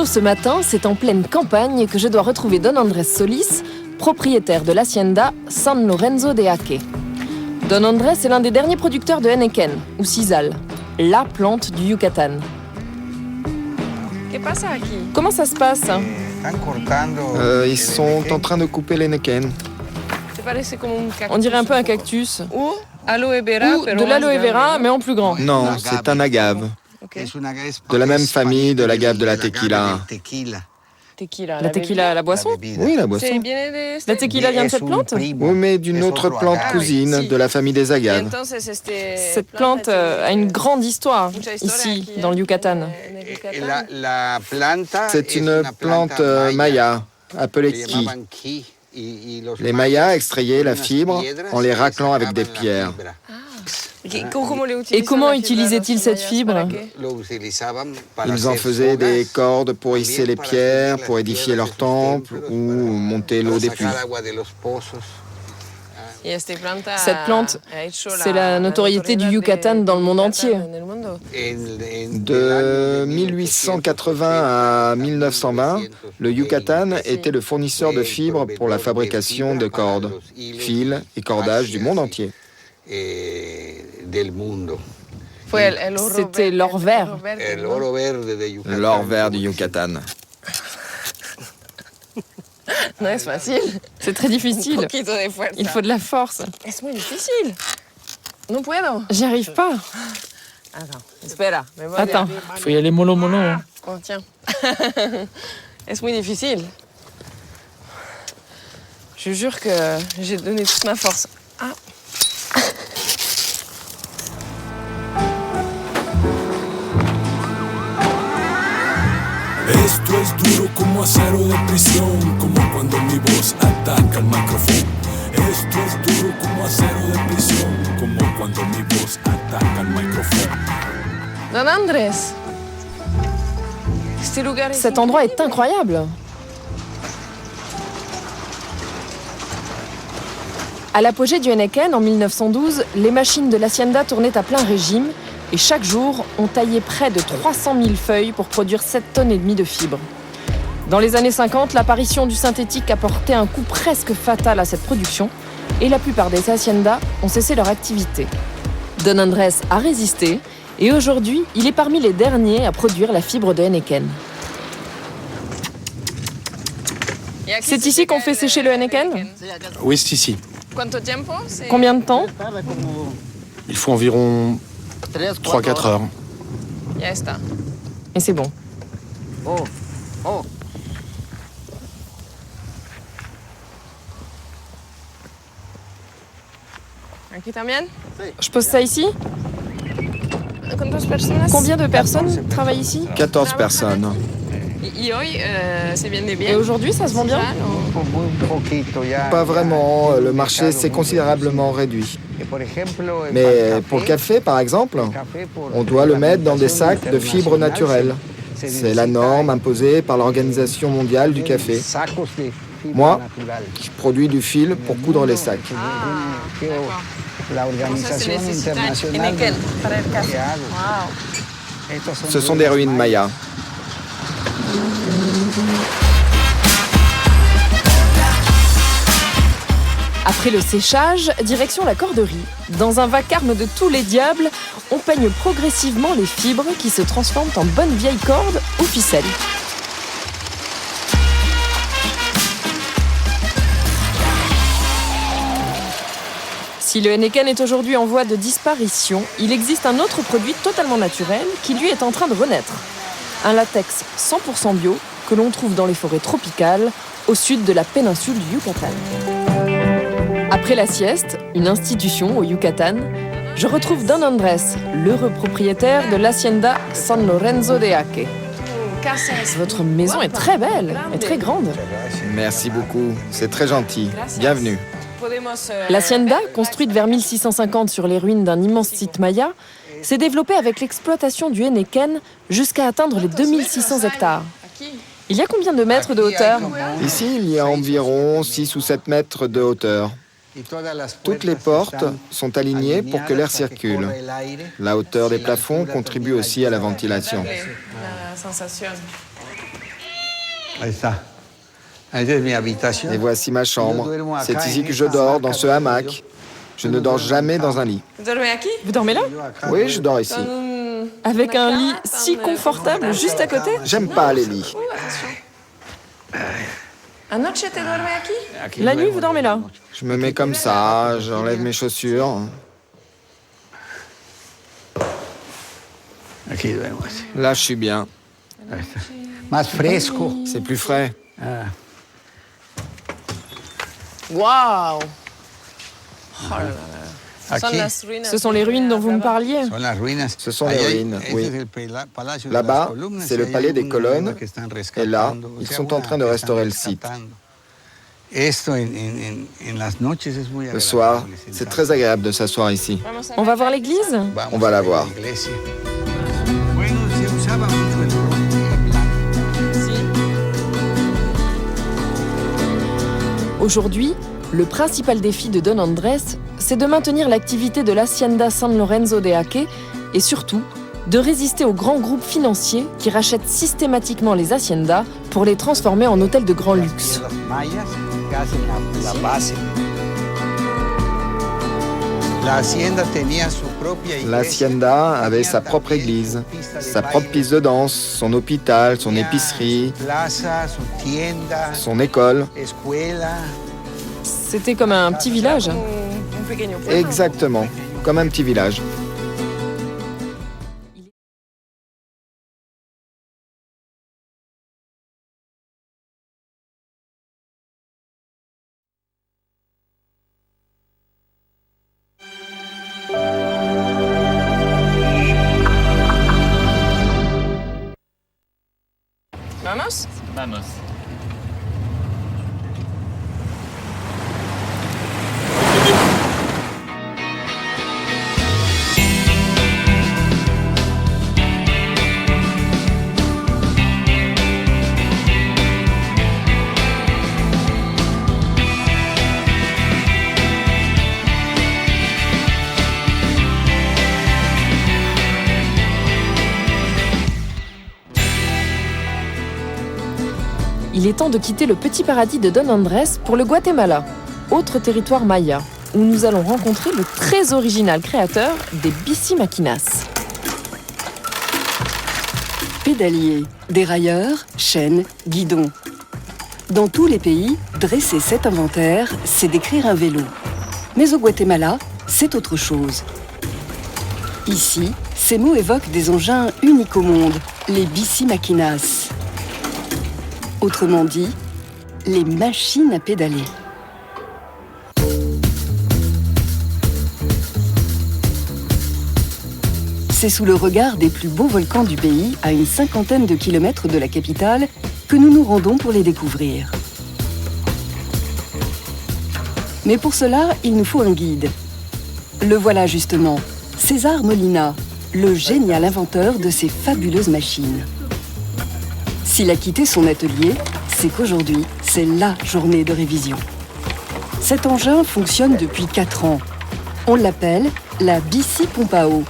Tôt ce matin, c'est en pleine campagne que je dois retrouver Don Andrés Solis, propriétaire de l'hacienda San Lorenzo de Aque. Don Andrés est l'un des derniers producteurs de Heineken, ou Sisal, la plante du Yucatan. Comment ça se passe? Ils sont en train de couper l'Heineken. On dirait un peu un cactus. Ou de l'aloe vera, mais en plus grand. Non, c'est un agave. De la même famille de l'agave de la tequila. La tequila, la boisson? Oui, la boisson. La tequila vient de cette plante? Oui, mais d'une autre plante cousine de la famille des agaves. Cette plante a une grande histoire ici, dans le Yucatan. C'est une plante maya, appelée ki. Les Mayas extrayaient la fibre en les raclant avec des pierres. Et comment utilisaient-ils cette fibre? Ils en faisaient des cordes pour hisser les pierres, pour édifier leurs temples ou monter l'eau des puits. Cette plante, c'est la notoriété du Yucatan dans le monde entier. De 1880 à 1920, le Yucatan était le fournisseur de fibres pour la fabrication de cordes, fils et cordages du monde entier. C'était l'or vert. L'or vert du Yucatan. Non, c'est facile. C'est très difficile. Il faut de la force. J'y arrive pas. Attends. Il faut y aller mollo mollo. Hein. Oh, tiens. C'est muy difficile. Je jure que j'ai donné toute ma force. Ah. Esto es duro como acero de prisión, como cuando mi voz ataca el micrófono. Esto es duro como acero de prisión, como cuando mi voz ataca el micrófono. Don Andrés, cet endroit est incroyable. À l'apogée du Heineken, en 1912, les machines de l'hacienda tournaient à plein régime et chaque jour, on taillait près de 300 000 feuilles pour produire 7,5 tonnes de fibres. Dans les années 50, l'apparition du synthétique a porté un coup presque fatal à cette production et la plupart des haciendas ont cessé leur activité. Don Andrés a résisté et aujourd'hui, il est parmi les derniers à produire la fibre de Heineken. C'est ici qu'on fait sécher le Heineken? Oui, c'est ici. Combien de temps? Il faut environ 3-4 heures. Et c'est bon. Je pose ça ici? Combien de personnes travaillent ici? 14 personnes. Et aujourd'hui, ça se vend bien? Pas vraiment, le marché s'est considérablement réduit. Mais pour le café, par exemple, on doit le mettre dans des sacs de fibres naturelles. C'est la norme imposée par l'Organisation mondiale du café. Moi, je produis du fil pour coudre les sacs. Ce sont des ruines mayas. Après le séchage, direction la corderie. Dans un vacarme de tous les diables, on peigne progressivement les fibres qui se transforment en bonnes vieilles cordes ou ficelles. Si le Heineken est aujourd'hui en voie de disparition, il existe un autre produit totalement naturel qui lui est en train de renaître. Un latex 100% bio que l'on trouve dans les forêts tropicales au sud de la péninsule du Yucatan. Après la sieste, une institution au Yucatan, je retrouve Don Andrés, l'heureux propriétaire de l'hacienda San Lorenzo de Aque. Votre maison est très belle et très grande. Merci beaucoup, c'est très gentil. Bienvenue. L'hacienda, construite vers 1650 sur les ruines d'un immense site maya, s'est développée avec l'exploitation du Heineken jusqu'à atteindre les 2600 hectares. Il y a combien de mètres de hauteur? Ici, il y a environ 6 ou 7 mètres de hauteur. Toutes les portes sont alignées pour que l'air circule. La hauteur des plafonds contribue aussi à la ventilation. Et voici ma chambre. C'est ici que je dors, dans ce hamac. Je ne dors jamais dans un lit. Vous dormez là? Oui, je dors ici. Avec un lit si confortable juste à côté? J'aime pas les lits. La nuit, vous dormez là? Je me mets comme ça, j'enlève mes chaussures. Là, je suis bien. C'est plus frais. Waouh! Ce sont les ruines dont vous me parliez? Ce sont les ruines, oui. Là-bas, c'est le palais des colonnes. Et là, ils sont en train de restaurer le site. Le soir, c'est très agréable de s'asseoir ici. On va voir l'église? On va la voir. Aujourd'hui, le principal défi de Don Andrés, c'est de maintenir l'activité de l'Hacienda San Lorenzo de Aque et surtout de résister aux grands groupes financiers qui rachètent systématiquement les haciendas pour les transformer en hôtels de grand luxe. L'Hacienda avait sa propre église, sa propre piste de danse, son hôpital, son épicerie, son école. C'était comme un petit village. Exactement, comme un petit village. Vamos? Vamos. Il est temps de quitter le petit paradis de Don Andrés pour le Guatemala, autre territoire maya, où nous allons rencontrer le très original créateur des bici maquinas. Pédalier, dérailleur, chaîne, guidon. Dans tous les pays, dresser cet inventaire, c'est décrire un vélo. Mais au Guatemala, c'est autre chose. Ici, ces mots évoquent des engins uniques au monde, les bici maquinas. Autrement dit, les machines à pédaler. C'est sous le regard des plus beaux volcans du pays, à une 50aine de kilomètres de la capitale, que nous nous rendons pour les découvrir. Mais pour cela, il nous faut un guide. Le voilà justement, César Molina, le génial inventeur de ces fabuleuses machines. S'il a quitté son atelier, c'est qu'aujourd'hui, c'est la journée de révision. Cet engin fonctionne depuis 4 ans. On l'appelle la bici pompe à eau.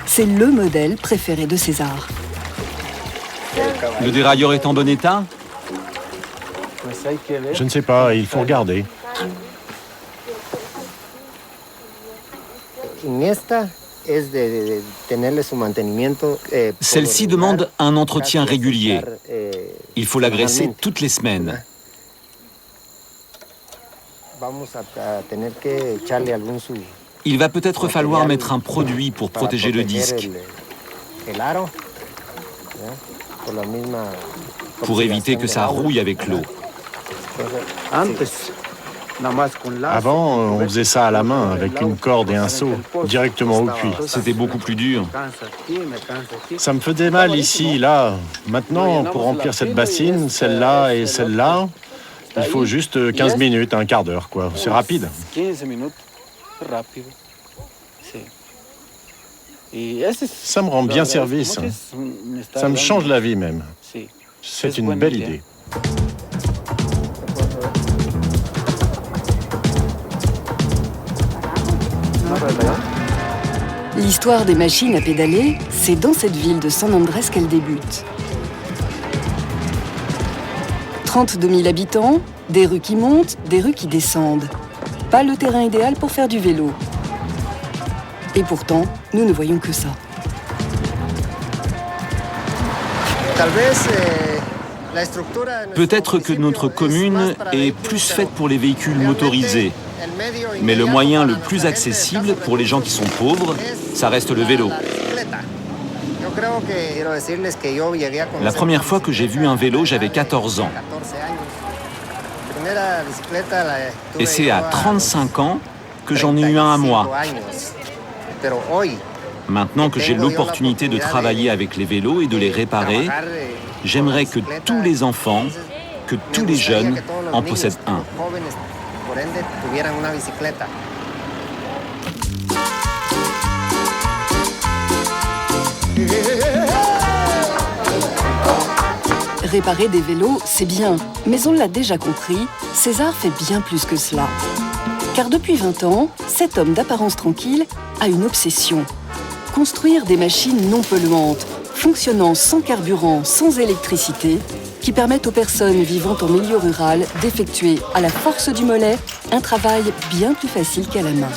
C'est le modèle préféré de César. Le dérailleur est en bon état? Je ne sais pas, il faut regarder. Celle-ci demande un entretien régulier. Il faut la graisser toutes les semaines. Il va peut-être falloir mettre un produit pour protéger le disque, pour éviter que ça rouille avec l'eau. Avant, on faisait ça à la main, avec une corde et un seau, directement au puits. C'était beaucoup plus dur. Ça me faisait mal ici, là. Maintenant, pour remplir cette bassine, celle-là et celle-là, il faut juste 15 minutes, un quart d'heure, quoi. C'est rapide. Ça me rend bien service. Ça me change la vie même. C'est une belle idée. L'histoire des machines à pédaler, c'est dans cette ville de San Andrés qu'elle débute. 32 000 habitants, des rues qui montent, des rues qui descendent. Pas le terrain idéal pour faire du vélo. Et pourtant, nous ne voyons que ça. Peut-être que notre commune est plus faite pour les véhicules motorisés. Mais le moyen le plus accessible pour les gens qui sont pauvres, ça reste le vélo. La première fois que j'ai vu un vélo, j'avais 14 ans. Et c'est à 35 ans que j'en ai eu un à moi. Maintenant que j'ai l'opportunité de travailler avec les vélos et de les réparer, j'aimerais que tous les enfants, que tous les jeunes en possèdent un. Réparer des vélos, c'est bien, mais on l'a déjà compris, César fait bien plus que cela. Car depuis 20 ans, cet homme d'apparence tranquille a une obsession. Construire des machines non polluantes, fonctionnant sans carburant, sans électricité, qui permettent aux personnes vivant en milieu rural d'effectuer à la force du mollet un travail bien plus facile qu'à la main.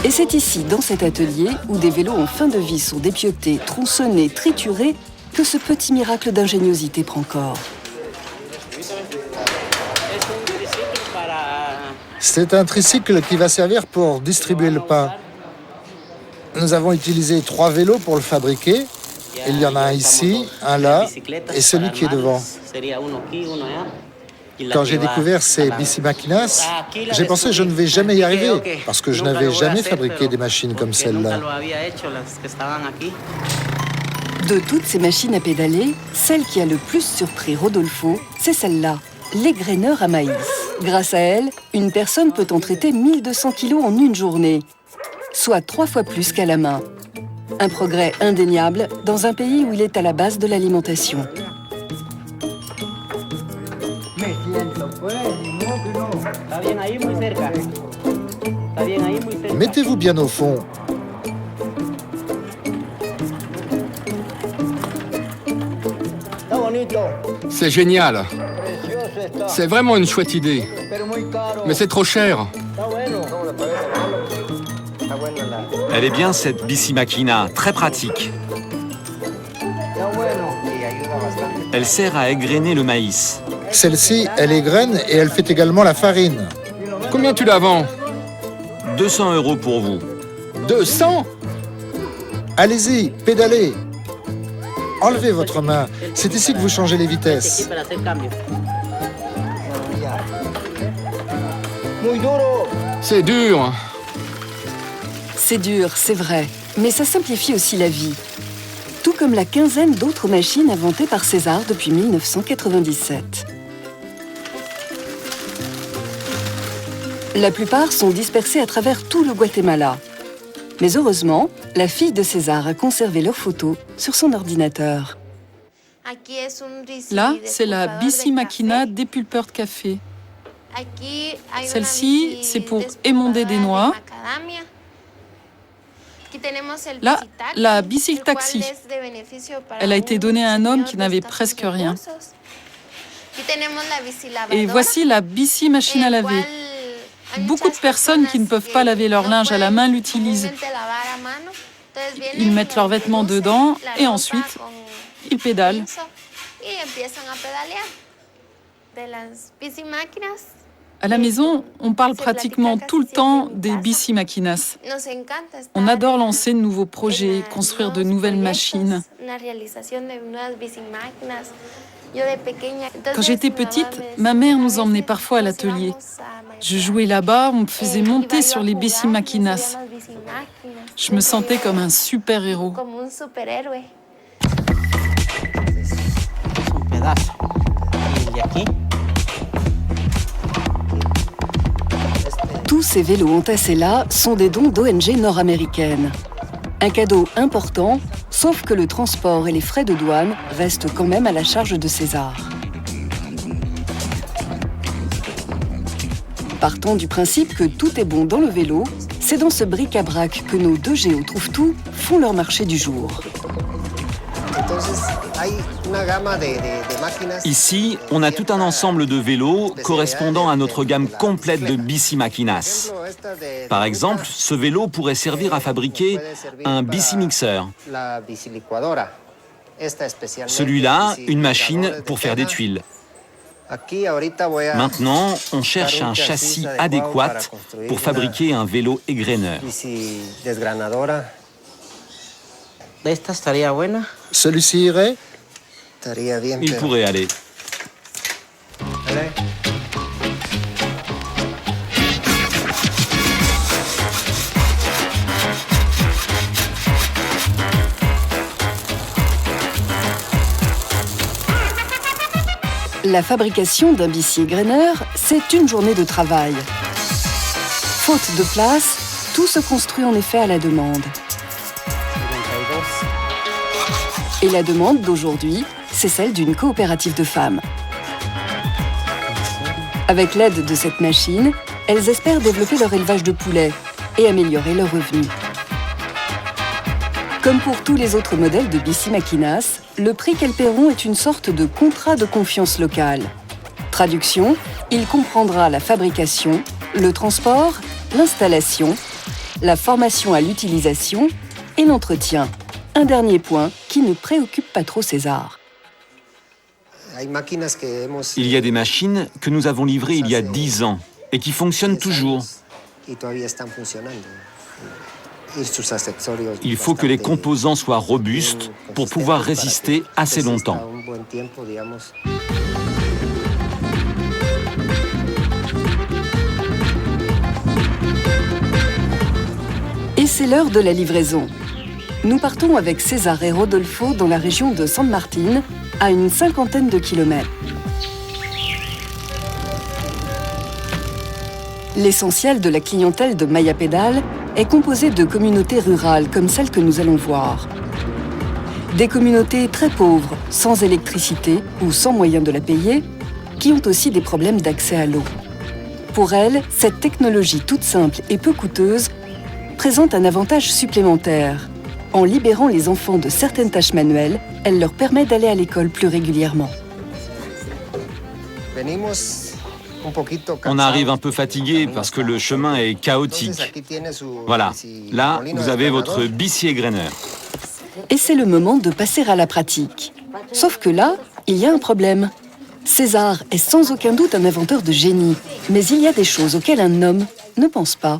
Et c'est ici, dans cet atelier, où des vélos en fin de vie sont dépiotés, tronçonnés, triturés, que ce petit miracle d'ingéniosité prend corps. C'est un tricycle qui va servir pour distribuer le pain. Nous avons utilisé 3 vélos pour le fabriquer. Il y en a un ici, un là, et celui qui est devant. Quand j'ai découvert ces bici maquinas, j'ai pensé que je ne vais jamais y arriver, parce que je n'avais jamais fabriqué des machines comme celle-là. De toutes ces machines à pédaler, celle qui a le plus surpris Rodolfo, c'est celle-là, l'égraineur à maïs. Grâce à elle, une personne peut en traiter 1200 kilos en une journée, soit 3 fois plus qu'à la main. Un progrès indéniable dans un pays où il est à la base de l'alimentation. Mettez-vous bien au fond. C'est génial. C'est vraiment une chouette idée. Mais c'est trop cher. Elle est bien cette bici machina, très pratique. Elle sert à égrainer le maïs. Celle-ci, elle égraine et elle fait également la farine. Combien tu la vends? 200 € pour vous. 200? Allez-y, pédalez. Enlevez votre main. C'est ici que vous changez les vitesses. C'est dur. C'est dur, c'est vrai, mais ça simplifie aussi la vie. Tout comme la quinzaine d'autres machines inventées par César depuis 1997. La plupart sont dispersées à travers tout le Guatemala. Mais heureusement, la fille de César a conservé leurs photos sur son ordinateur. Là, c'est la bici machina dépulpeur de café. Celle-ci, c'est pour émonder des noix. Là, la bici taxi. Elle a été donnée à un homme qui n'avait presque rien. Et voici la bici machine à laver. Beaucoup de personnes qui ne peuvent pas laver leur linge à la main l'utilisent. Ils mettent leurs vêtements dedans et ensuite, ils pédalent. À la maison, on parle pratiquement tout le temps des bici maquinas. On adore lancer de nouveaux projets, construire de nouvelles machines. Quand j'étais petite, ma mère nous emmenait parfois à l'atelier. Je jouais là-bas, on me faisait monter sur les bici maquinas. Je me sentais comme un super-héros. Tous ces vélos entassés là sont des dons d'ONG nord-américaines. Un cadeau important, sauf que le transport et les frais de douane restent quand même à la charge de César. Partant du principe que tout est bon dans le vélo, c'est dans ce bric-à-brac que nos deux géos trouvent tout font leur marché du jour. Ici, on a tout un ensemble de vélos correspondant à notre gamme complète de bicimàquinas. Par exemple, ce vélo pourrait servir à fabriquer un bicimixeur. Celui-là, une machine pour faire des tuiles. Maintenant, on cherche un châssis adéquat pour fabriquer un vélo égreneur. Celui-ci irait? Il pourrait aller. La fabrication d'un bici égreneur, c'est une journée de travail. Faute de place, tout se construit en effet à la demande. Et la demande d'aujourd'hui, c'est celle d'une coopérative de femmes. Avec l'aide de cette machine, elles espèrent développer leur élevage de poulets et améliorer leurs revenus. Comme pour tous les autres modèles de bicimàquinas, le prix qu'elles paieront est une sorte de contrat de confiance locale. Traduction, il comprendra la fabrication, le transport, l'installation, la formation à l'utilisation et l'entretien. Un dernier point qui ne préoccupe pas trop César. Il y a des machines que nous avons livrées il y a 10 ans et qui fonctionnent toujours. Il faut que les composants soient robustes pour pouvoir résister assez longtemps. Et c'est l'heure de la livraison. Nous partons avec César et Rodolfo dans la région de San Martín, à une 50aine de kilomètres. L'essentiel de la clientèle de Maya Pedal est composé de communautés rurales comme celle que nous allons voir. Des communautés très pauvres, sans électricité ou sans moyen de la payer, qui ont aussi des problèmes d'accès à l'eau. Pour elles, cette technologie toute simple et peu coûteuse présente un avantage supplémentaire. En libérant les enfants de certaines tâches manuelles, elle leur permet d'aller à l'école plus régulièrement. On arrive un peu fatigué parce que le chemin est chaotique. Voilà, là, vous avez votre bici égreneur. Et c'est le moment de passer à la pratique. Sauf que là, il y a un problème. César est sans aucun doute un inventeur de génie, mais il y a des choses auxquelles un homme ne pense pas.